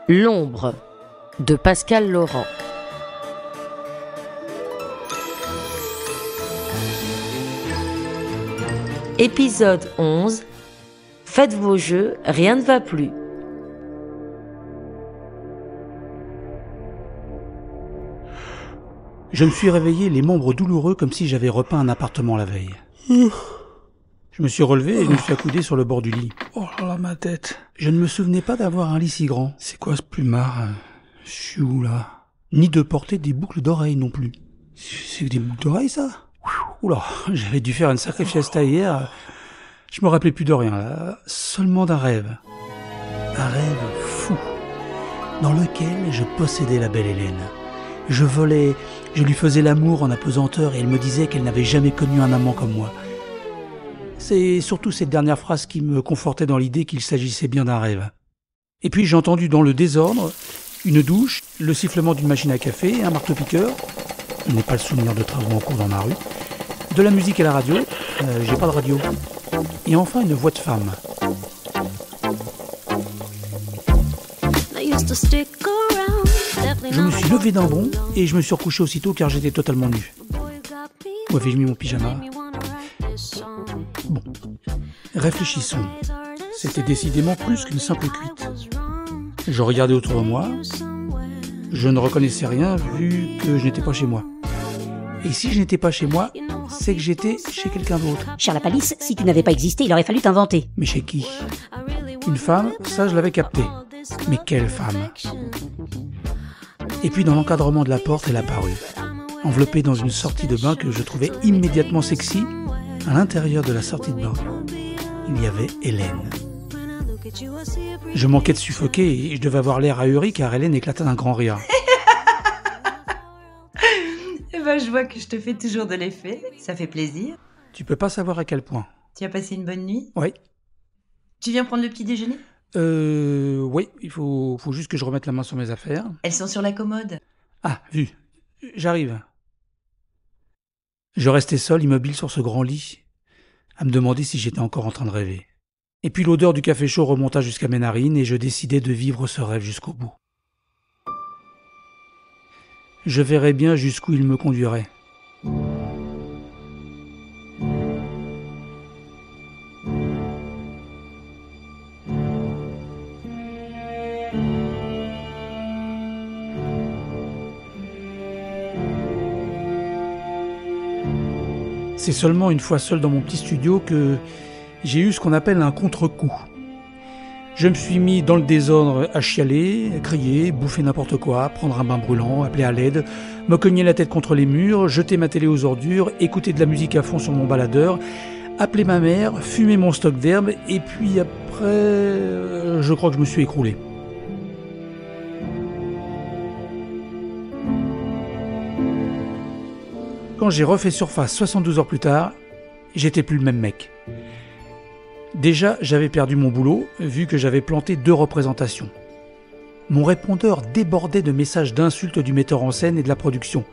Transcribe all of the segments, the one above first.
L'ombre de Pascal Laurent. Épisode 11. Faites vos jeux, rien ne va plus. Je me suis réveillé les membres douloureux comme si j'avais repeint un appartement la veille. Je me suis relevé et je me suis accoudé sur le bord du lit. Oh là là, ma tête. Je ne me souvenais pas d'avoir un lit si grand. C'est quoi ce plumard? Je suis où là? Ni de porter des boucles d'oreilles non plus. C'est des boucles d'oreilles ça? Oula, j'avais dû faire une sacrée fiesta hier. Je me rappelais plus de rien là. Seulement d'un rêve. Un rêve fou. Dans lequel je possédais la belle Hélène. Je volais, je lui faisais l'amour en apesanteur et elle me disait qu'elle n'avait jamais connu un amant comme moi. C'est surtout cette dernière phrase qui me confortait dans l'idée qu'il s'agissait bien d'un rêve. Et puis j'ai entendu dans le désordre une douche, le sifflement d'une machine à café, un marteau-piqueur. Je n'ai pas le souvenir de travaux en cours dans ma rue. De la musique à la radio. J'ai pas de radio. Et enfin une voix de femme. Je me suis levé d'un bond et je me suis recouché aussitôt car j'étais totalement nu. Où avais-je mis mon pyjama? Bon, réfléchissons. C'était décidément plus qu'une simple cuite. Je regardais autour de moi. Je ne reconnaissais rien vu que je n'étais pas chez moi. Et si je n'étais pas chez moi, c'est que j'étais chez quelqu'un d'autre. Cher la palisse, si tu n'avais pas existé, il aurait fallu t'inventer. Mais chez qui? Une femme, ça je l'avais capté. Mais quelle femme? Et puis dans l'encadrement de la porte, elle apparut. Enveloppée dans une sortie de bain que je trouvais immédiatement sexy, à l'intérieur de la sortie de bain, il y avait Hélène. Je manquais de suffoquer et je devais avoir l'air ahuri car Hélène éclata d'un grand rire. Eh ben, je vois que je te fais toujours de l'effet, ça fait plaisir. Tu peux pas savoir à quel point. Tu as passé une bonne nuit? Oui. Tu viens prendre le petit déjeuner? Oui, il faut juste que je remette la main sur mes affaires. Elles sont sur la commode. Ah, vu. J'arrive. Je restais seul, immobile sur ce grand lit, à me demander si j'étais encore en train de rêver. Et puis l'odeur du café chaud remonta jusqu'à mes narines et je décidai de vivre ce rêve jusqu'au bout. Je verrais bien jusqu'où il me conduirait. C'est seulement une fois seul dans mon petit studio que j'ai eu ce qu'on appelle un contre-coup. Je me suis mis dans le désordre à chialer, à crier, bouffer n'importe quoi, prendre un bain brûlant, appeler à l'aide, me cogner la tête contre les murs, jeter ma télé aux ordures, écouter de la musique à fond sur mon baladeur, appeler ma mère, fumer mon stock d'herbe, et puis après, je crois que je me suis écroulé. Quand j'ai refait surface 72 heures plus tard, j'étais plus le même mec. Déjà, j'avais perdu mon boulot, vu que j'avais planté 2 représentations. Mon répondeur débordait de messages d'insultes du metteur en scène et de la production,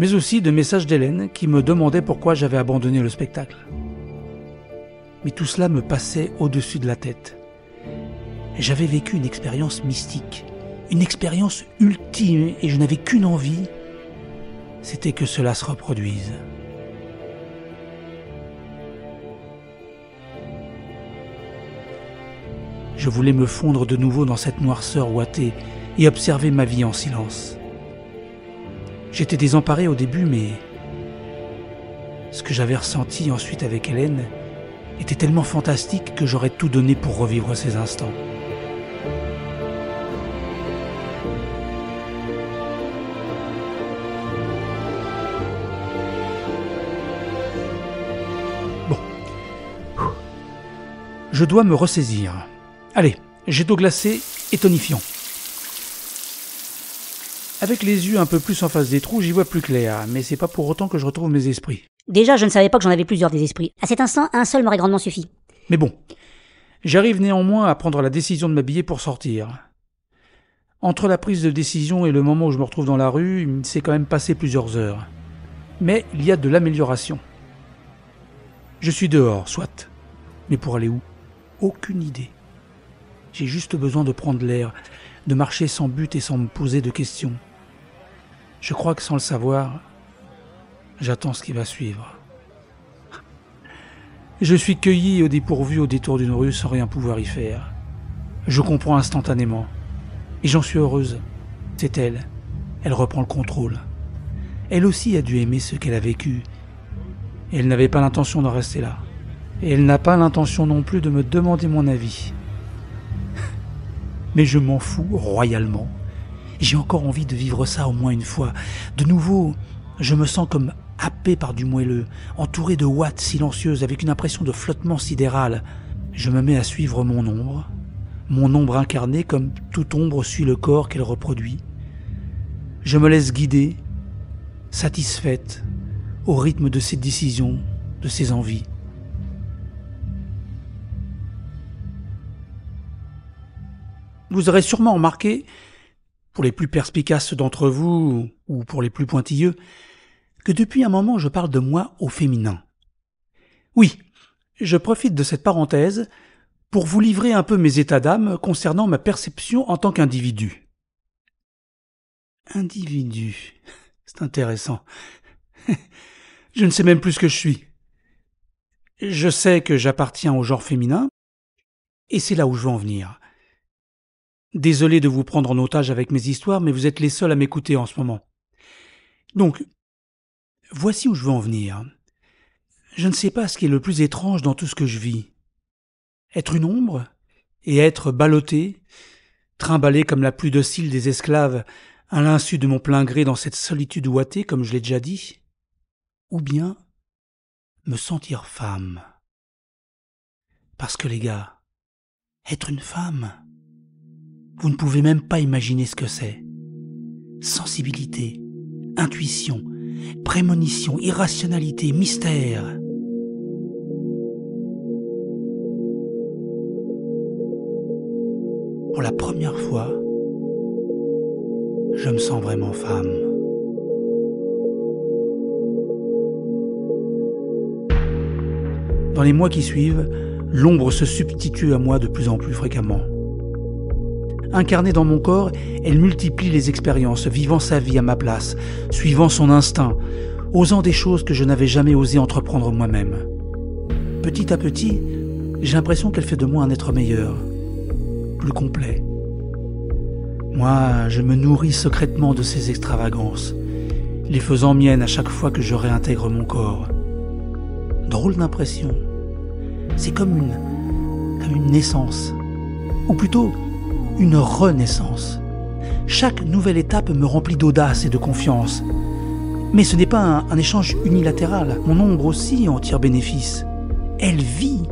mais aussi de messages d'Hélène qui me demandait pourquoi j'avais abandonné le spectacle. Mais tout cela me passait au-dessus de la tête. J'avais vécu une expérience mystique, une expérience ultime, et je n'avais qu'une envie, c'était que cela se reproduise. Je voulais me fondre de nouveau dans cette noirceur ouatée et observer ma vie en silence. J'étais désemparé au début, mais ce que j'avais ressenti ensuite avec Hélène était tellement fantastique que j'aurais tout donné pour revivre ces instants. Bon. Je dois me ressaisir. Allez, jet d'eau glacée et tonifiant. Avec les yeux un peu plus en face des trous, j'y vois plus clair, mais c'est pas pour autant que je retrouve mes esprits. Déjà, je ne savais pas que j'en avais plusieurs des esprits. À cet instant, un seul m'aurait grandement suffi. Mais bon, j'arrive néanmoins à prendre la décision de m'habiller pour sortir. Entre la prise de décision et le moment où je me retrouve dans la rue, il s'est quand même passé plusieurs heures. Mais il y a de l'amélioration. Je suis dehors, soit. Mais pour aller où? Aucune idée. J'ai juste besoin de prendre l'air, de marcher sans but et sans me poser de questions. Je crois que sans le savoir, j'attends ce qui va suivre. Je suis cueilli au dépourvu au détour d'une rue sans rien pouvoir y faire. Je comprends instantanément. Et j'en suis heureuse. C'est elle. Elle reprend le contrôle. Elle aussi a dû aimer ce qu'elle a vécu. Et elle n'avait pas l'intention d'en rester là. Et elle n'a pas l'intention non plus de me demander mon avis. Mais je m'en fous royalement. J'ai encore envie de vivre ça au moins une fois. De nouveau, je me sens comme happé par du moelleux, entouré de ouates silencieuses avec une impression de flottement sidéral. Je me mets à suivre mon ombre incarnée comme toute ombre suit le corps qu'elle reproduit. Je me laisse guider, satisfaite, au rythme de ses décisions, de ses envies. Vous aurez sûrement remarqué, pour les plus perspicaces d'entre vous, ou pour les plus pointilleux, que depuis un moment je parle de moi au féminin. Oui, je profite de cette parenthèse pour vous livrer un peu mes états d'âme concernant ma perception en tant qu'individu. Individu, c'est intéressant. Je ne sais même plus ce que je suis. Je sais que j'appartiens au genre féminin, et c'est là où je veux en venir. Désolé de vous prendre en otage avec mes histoires, mais vous êtes les seuls à m'écouter en ce moment. Donc, voici où je veux en venir. Je ne sais pas ce qui est le plus étrange dans tout ce que je vis. Être une ombre et être ballotté, trimballé comme la plus docile des esclaves à l'insu de mon plein gré dans cette solitude ouatée, comme je l'ai déjà dit, ou bien me sentir femme. Parce que les gars, être une femme, vous ne pouvez même pas imaginer ce que c'est. Sensibilité, intuition, prémonition, irrationalité, mystère. Pour la première fois, je me sens vraiment femme. Dans les mois qui suivent, l'ombre se substitue à moi de plus en plus fréquemment. Incarnée dans mon corps, elle multiplie les expériences, vivant sa vie à ma place, suivant son instinct, osant des choses que je n'avais jamais osé entreprendre moi-même. Petit à petit, j'ai l'impression qu'elle fait de moi un être meilleur, plus complet. Moi, je me nourris secrètement de ces extravagances, les faisant miennes à chaque fois que je réintègre mon corps. Drôle d'impression. C'est comme une naissance, ou plutôt une renaissance. Chaque nouvelle étape me remplit d'audace et de confiance. Mais ce n'est pas un échange unilatéral. Mon ombre aussi en tire bénéfice. Elle vit.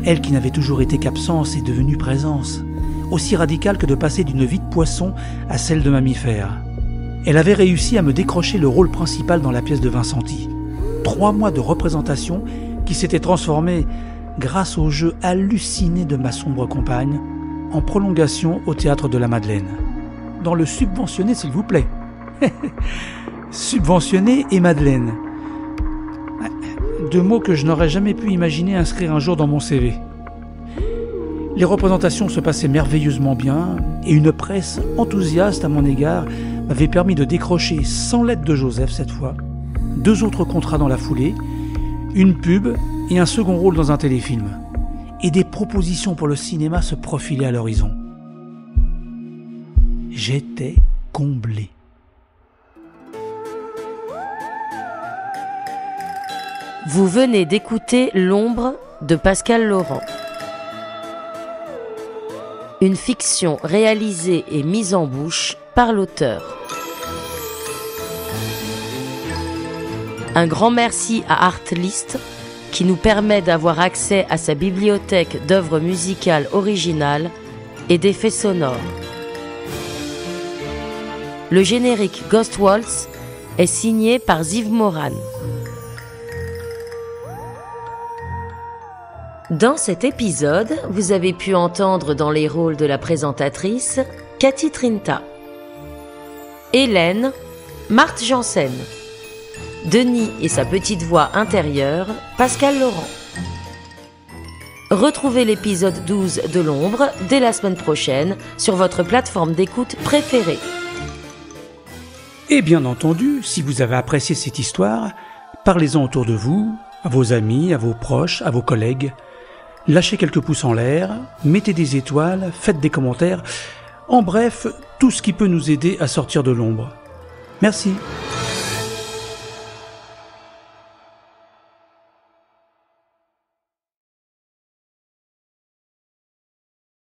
Elle qui n'avait toujours été qu'absence est devenue présence, aussi radicale que de passer d'une vie de poisson à celle de mammifère. Elle avait réussi à me décrocher le rôle principal dans la pièce de Vincenti. 3 mois de représentation qui s'étaient transformés, grâce au jeu halluciné de ma sombre compagne, en prolongation au théâtre de la Madeleine. Dans le subventionné, s'il vous plaît. Subventionné et Madeleine. 2 mots que je n'aurais jamais pu imaginer inscrire un jour dans mon CV. Les représentations se passaient merveilleusement bien et une presse enthousiaste à mon égard m'avait permis de décrocher, sans l'aide de Joseph cette fois, 2 autres contrats dans la foulée, une pub et un second rôle dans un téléfilm. Et des propositions pour le cinéma se profilaient à l'horizon. J'étais comblé. Vous venez d'écouter L'ombre de Pascal Laurent. Une fiction réalisée et mise en bouche par l'auteur. Un grand merci à Artlist qui nous permet d'avoir accès à sa bibliothèque d'œuvres musicales originales et d'effets sonores. Le générique Ghost Waltz est signé par Ziv Moran. Dans cet épisode, vous avez pu entendre dans les rôles de la présentatrice Cathy Trinta, Hélène, Marthe Janssen, Denis et sa petite voix intérieure, Pascal Laurent. Retrouvez l'épisode 12 de l'ombre dès la semaine prochaine sur votre plateforme d'écoute préférée. Et bien entendu, si vous avez apprécié cette histoire, parlez-en autour de vous, à vos amis, à vos proches, à vos collègues. Lâchez quelques pouces en l'air, mettez des étoiles, faites des commentaires. En bref, tout ce qui peut nous aider à sortir de l'ombre. Merci.